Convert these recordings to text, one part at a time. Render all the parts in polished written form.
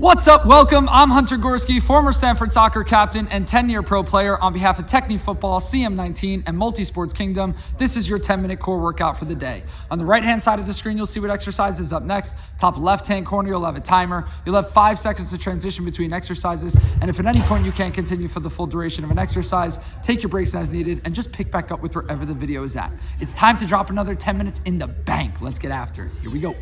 What's up? Welcome. I'm Hunter Gorski, former Stanford soccer captain and 10-year pro player on behalf of Techni Football, CM19, and Multisports Kingdom. This is your 10-minute core workout for the day. On the right-hand side of the screen, you'll see what exercise is up next. Top left-hand corner, you'll have a timer. You'll have 5 seconds to transition between exercises, and if at any point you can't continue for the full duration of an exercise, take your breaks as needed and just pick back up with wherever the video is at. It's time to drop another 10 minutes in the bank. Let's get after it. Here we go.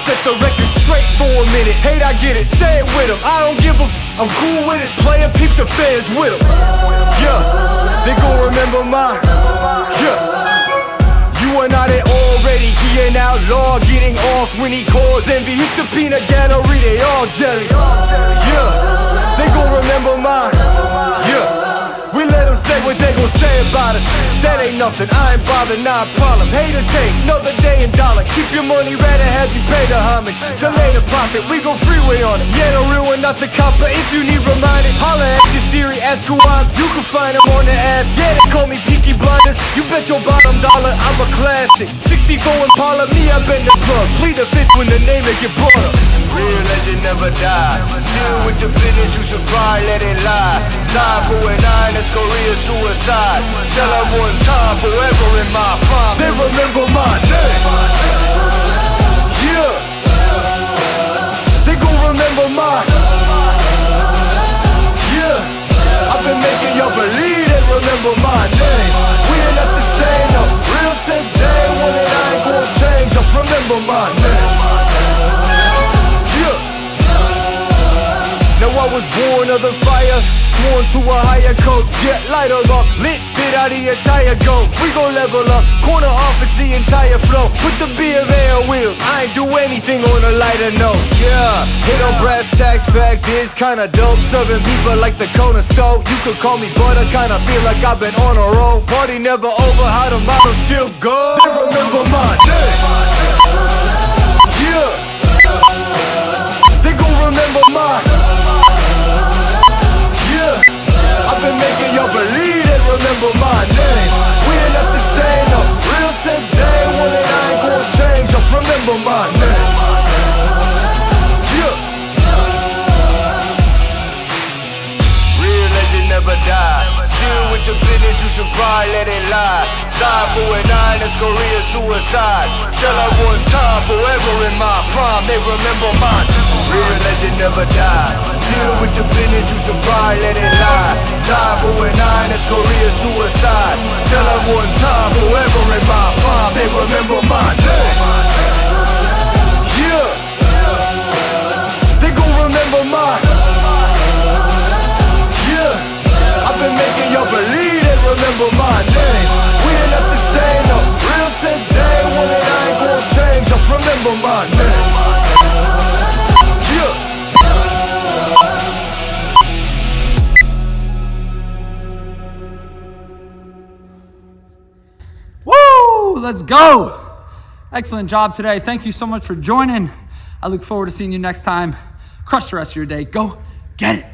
set the record straight for a minute. Hate, I get it, say it with them. I don't give a I'm cool with it. Play and peep the fans with them. Yeah, they gon' remember my. Yeah. You and I, they already, he an outlaw, getting off when he calls envy. Hit the peanut gallery, they all jelly. Yeah, they gon' remember mine. Yeah, we let them say what they gon' say about us. That ain't nothing, I ain't bothered, not a problem. Haters hate, another day in dollar. Keep your money, rather have you pay the homage. Delay the profit, we go freeway on it. Yeah, the real one, not the copper. If you need reminded, holla at your Siri, ask who I'm. You can find him on the app. Yeah, they call me Peaky Blinders. You bet your bottom dollar, I'm a classic. 64 Impala, me, I bend the plug. Plead the fifth when the name it get brought up. Real legend never die. Still with the business, you should probably let it lie. Side 4 and 9, that's Korea suicide. Tell her one time, forever in my prime. They remember my name. Yeah, they gon' remember my. Yeah, I've been making y'all believe they remember my name. We ain't not the same, no. Real since day one and I ain't gon' change up. Remember my name. Now I was born of the fire, sworn to a higher code. Get light up, lit, bit out the entire goat. We gon' level up, corner office the entire flow. Put the B of A on wheels, I ain't do anything on a lighter note. Yeah, hit on brass tacks, fact is kinda dope. Serving people like the corner stove. You could call me butter, kinda feel like I've been on a roll. Party never over, how the model still go. They remember my name. Yeah, they gon' remember my. I've been making y'all believe they remember my name. We ain't not the same, no. Real since day one and I ain't gon' change up. Remember my name. Yeah. Real legend never die. Still with the business, you should probably let it lie. Side 4 and 9, that's Korea suicide. Tell her one time, forever in my prime. They remember mine. Real legend never die. Still with the business, you should probably let it lie. Side 4 and 9, that's Korea suicide. Tell her one time, forever in my prime. They remember my name. Yeah, they gon' remember my. Yeah, I've been making y'all believe they remember my name. We ain't not the same, no. Real since day one and I ain't gon' change up. Remember my name. Let's go. Excellent job today. Thank you so much for joining. I look forward to seeing you next time. Crush the rest of your day. Go get it.